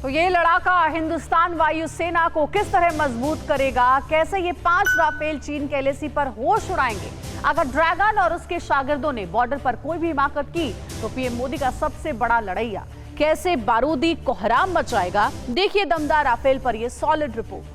तो ये लड़ाका हिंदुस्तान वायुसेना को किस तरह मजबूत करेगा? कैसे ये 5 राफेल चीन के एलएसी पर होश उड़ाएंगे? अगर ड्रैगन और उसके शागिर्दों ने बॉर्डर पर कोई भी हिमाकत की तो पीएम मोदी का सबसे बड़ा लड़ैया कैसे बारूदी कोहराम मचाएगा? देखिए दमदार राफेल पर यह solid report.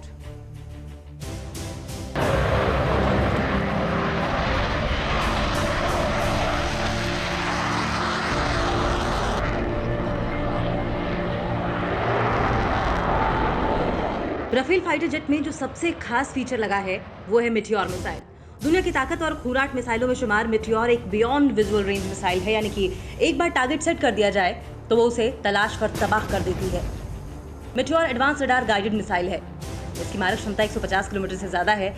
Rafale fighter jet में जो सबसे खास फीचर लगा है वो है मिटियोर मिसाइल। दुनिया की ताकत और खूराट मिसाइलों में शुमार मिटियोर एक बियॉन्ड विजुअल रेंज मिसाइल है, यानी कि एक बार टारगेट सेट कर दिया जाए तो वो उसे तलाश कर तबाह कर देती है। Meteor advance radar guided missile है। इसकी मारक क्षमता 150 किलोमीटर से ज्यादा है।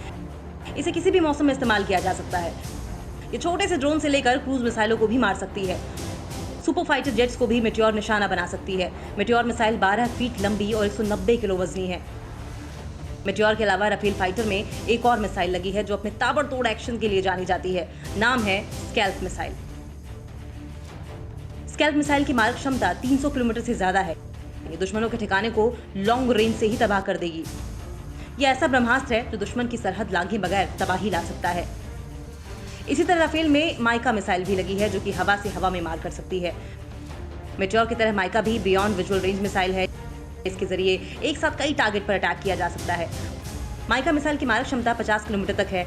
इसे किसी भी मौसम में इस्तेमाल किया जा सकता है। ये छोटे से ड्रोन से लेकर क्रूज मिसाइलों को भी मार सकती है। सुपर फाइटर जेट्स को भी मिटियोर निशाना बना सकती है। मिटियोर मिसाइल 12 फीट लंबी और 190 किलो वजनी है। मिटियोर के अलावा राफेल फाइटर में एक और मिसाइल लगी है जो अपने ताबड़तोड़ एक्शन के लिए जानी जाती है। नाम है स्कैल्प मिसाइल। स्कैल्प मिसाइल की मारक क्षमता 300 किलोमीटर से ज्यादा है। ये दुश्मनों के ठिकाने को लॉन्ग रेंज से ही तबाह कर देगी। यह ऐसा ब्रह्मास्त्र है जो दुश्मन की सरहद लांघे बगैर तबाही ला सकता है। इसी तरह राफेल में माइका मिसाइल भी लगी है जो कि हवा से हवा में मार कर सकती है। मिटियोर की तरह माइका भी बियॉन्ड विजुअल रेंज मिसाइल है। इसके जरिए एक साथ कई टारगेट पर अटैक किया जा सकता है। माइका मिसाइल की मारक क्षमता 50 किलोमीटर तक है।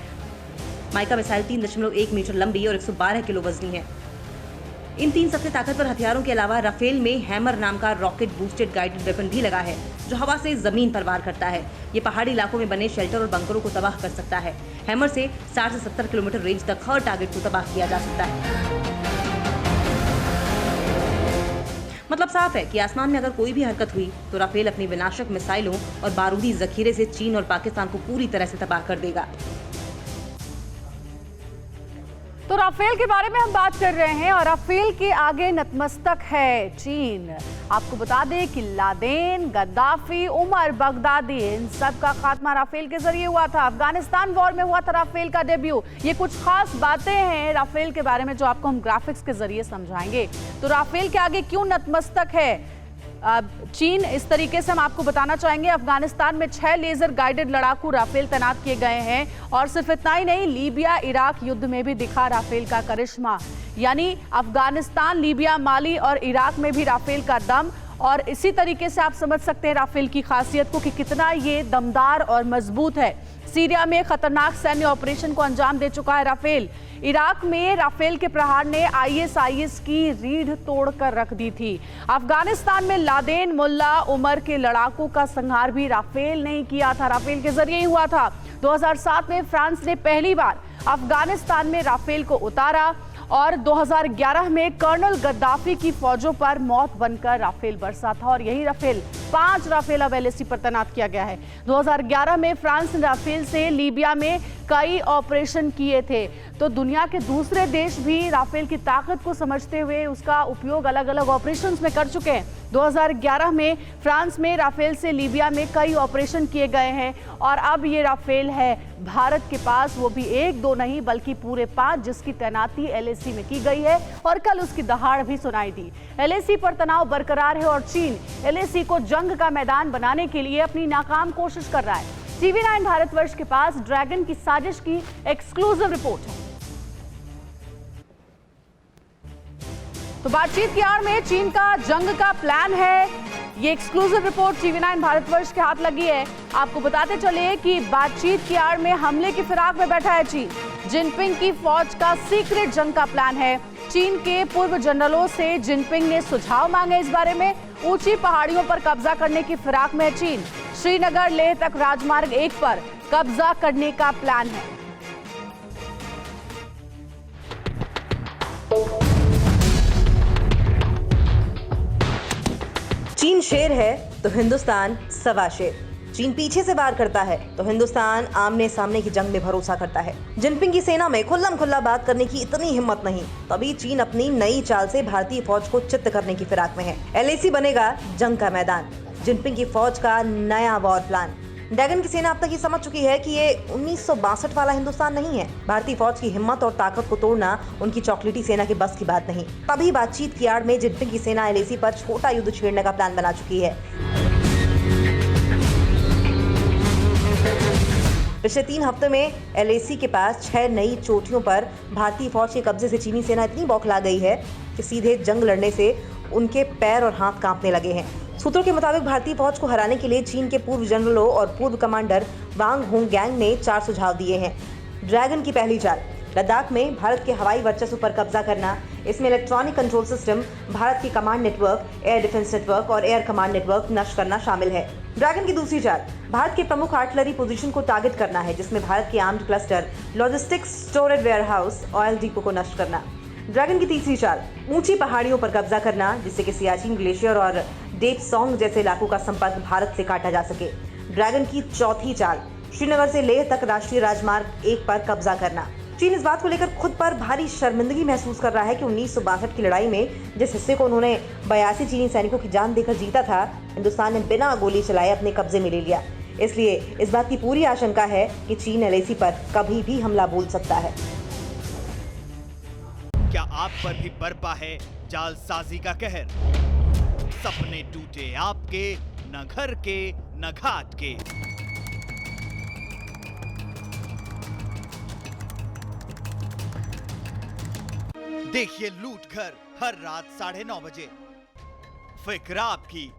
माइका मिसाइल 3.1 मीटर लंबी और 112 किलो वजनी है। इन 3 सबसे ताकतवर हथियारों के अलावा राफेल में हैमर नाम का रॉकेट बूस्टेड गाइडेड वेपन भी लगा है जो हवा से जमीन पर वार करता है। ये पहाड़ी इलाकों में बने शेल्टर और बंकरों को तबाह कर सकता है। हैमर से 60 से 70 किलोमीटर रेंज तक हर टारगेट को तबाह किया जा सकता है। मतलब साफ है कि आसमान में अगर कोई भी हरकत हुई तो राफेल अपनी विनाशक मिसाइलों और बारूदी जखीरे से चीन और पाकिस्तान को पूरी तरह से तबाह कर देगा। तो राफेल के बारे में हम बात कर रहे हैं और राफेल के आगे नतमस्तक है चीन। आपको बता दें कि लादेन, गद्दाफी, उमर बगदादी, इन सब का खात्मा राफेल के जरिए हुआ था। अफगानिस्तान वॉर में हुआ था राफेल का डेब्यू। ये कुछ खास बातें हैं राफेल के बारे में जो आपको हम ग्राफिक्स के जरिए समझाएंगे। तो राफेल के आगे क्यों नतमस्तक है चीन, इस तरीके से हम आपको बताना चाहेंगे। अफगानिस्तान में 6 लेजर गाइडेड लड़ाकू राफेल तैनात किए गए हैं और सिर्फ इतना ही नहीं, लीबिया इराक युद्ध में भी दिखा राफेल का करिश्मा। यानी अफगानिस्तान, लीबिया, माली और इराक में भी राफेल का दम। और इसी तरीके से आप समझ सकते हैं राफेल की खासियत को कि कितना ये दमदार और मजबूत है। सीरिया में खतरनाक सैन्य ऑपरेशन को अंजाम दे चुका है राफेल। इराक में राफेल के प्रहार ने आईएसआईएस की रीढ़ तोड़कर रख दी थी। अफगानिस्तान में लादेन, मुल्ला उमर के लड़ाकों का संहार भी राफेल ने ही किया था, राफेल के जरिए ही हुआ था। 2007 में फ्रांस ने पहली बार अफगानिस्तान में राफेल को उतारा और 2011 में कर्नल गद्दाफी की फौजों पर मौत बनकर राफेल बरसा था। और यही राफेल 5 राफेल अब एलएसी पर तैनात किया गया है। 2011 में फ्रांस ने राफेल से लीबिया में कई ऑपरेशन किए थे। तो दुनिया के दूसरे देश भी राफेल की ताकत को समझते हुए उसका उपयोग अलग अलग ऑपरेशंस में कर चुके हैं। 2011 में फ्रांस में राफेल से लीबिया में कई ऑपरेशन किए गए हैं और अब ये राफेल है भारत के पास, वो भी 1-2 नहीं बल्कि पूरे 5, जिसकी तैनाती एलएसी में की गई है और कल उसकी दहाड़ भी सुनाई दी। एलएसी पर तनाव बरकरार है और चीन एलएसी को जंग का मैदान बनाने के लिए अपनी नाकाम कोशिश कर रहा है। TV9 भारतवर्ष के पास ड्रैगन की साजिश की एक्सक्लूसिव रिपोर्ट है। तो बातचीत की आड़ में चीन का जंग का प्लान है। ये एक्सक्लूसिव रिपोर्ट TV9 भारतवर्ष के हाथ लगी है। आपको बताते चले कि बातचीत की आड़ में हमले की फिराक में बैठा है चीन। जिनपिंग की फौज का सीक्रेट जंग का प्लान है। चीन के पूर्व जनरलों से जिनपिंग ने सुझाव मांगे इस बारे में। ऊंची पहाड़ियों पर कब्जा करने की फिराक में है चीन। श्रीनगर लेह तक राजमार्ग 1 पर कब्जा करने का प्लान है। चीन शेर है तो हिंदुस्तान सवा शेर। चीन पीछे से वार करता है तो हिंदुस्तान आमने सामने की जंग में भरोसा करता है। जिनपिंग की सेना में खुल्लम खुल्ला बात करने की इतनी हिम्मत नहीं, तभी चीन अपनी नई चाल से भारतीय फौज को चित्त करने की फिराक में है। एलएसी बनेगा जंग का मैदान। जिनपिंग की फौज का नया वॉर प्लान। ड्रैगन की सेना अब तक ये समझ चुकी है कि ये 1962 वाला हिंदुस्तान नहीं है। भारतीय फौज की हिम्मत और ताकत को तोड़ना उनकी चॉकलेटी सेना के बस की बात नहीं। तभी बातचीत की आड़ में जिनपिंग की सेना एलएसी पर छोटा युद्ध छेड़ने का प्लान बना चुकी है। पिछले 3 हफ्तों में एलएसी के पास 6 नई चोटियों पर भारतीय फौज के कब्जे से चीनी सेना इतनी बौखला गई है कि सीधे जंग लड़ने से उनके पैर और हाथ कांपने लगे हैं। सूत्रों के मुताबिक भारतीय फौज को हराने के लिए चीन के पूर्व जनरलों और पूर्व कमांडर वांग होंग गैंग ने 4 सुझाव दिए हैं। ड्रैगन की पहली चाल, लद्दाख में भारत के हवाई वर्चस्व पर कब्जा करना। इसमें इलेक्ट्रॉनिक कंट्रोल सिस्टम, भारत की command network, air defence network और एयर कमांड नेटवर्क नष्ट करना शामिल है। ड्रैगन की दूसरी चाल, भारत के प्रमुख आर्टिलरी पोजीशन को टारगेट करना है, जिसमें भारत के armed cluster, logistics, storage warehouse, oil depot को नष्ट करना। ड्रैगन की तीसरी चाल, ऊंची पहाड़ियों पर कब्जा करना, जिससे कि सियाचिन ग्लेशियर और डेप सॉन्ग जैसे इलाकों का संपर्क भारत से काटा जा सके। ड्रैगन की चौथी चाल, श्रीनगर से लेह तक राष्ट्रीय राजमार्ग 1 पर कब्जा करना। चीन इस बात को लेकर खुद पर भारी शर्मिंदगी महसूस कर रहा है कि 1962 की लड़ाई में जिस हिस्से को उन्होंने 82 चीनी सैनिकों की जान देकर जीता था, हिंदुस्तान ने बिना गोली चलाए अपने कब्जे में ले लिया। इसलिए इस बात की पूरी आशंका है कि चीन एलएसी पर कभी भी हमला बोल सकता है। क्या आप पर भी बरपा है जालसाजी का कहर? सपने टूटे आपके, न घर के न घाट के। देखिए लूट घर हर रात 9:30 बजे। फिक्र आपकी,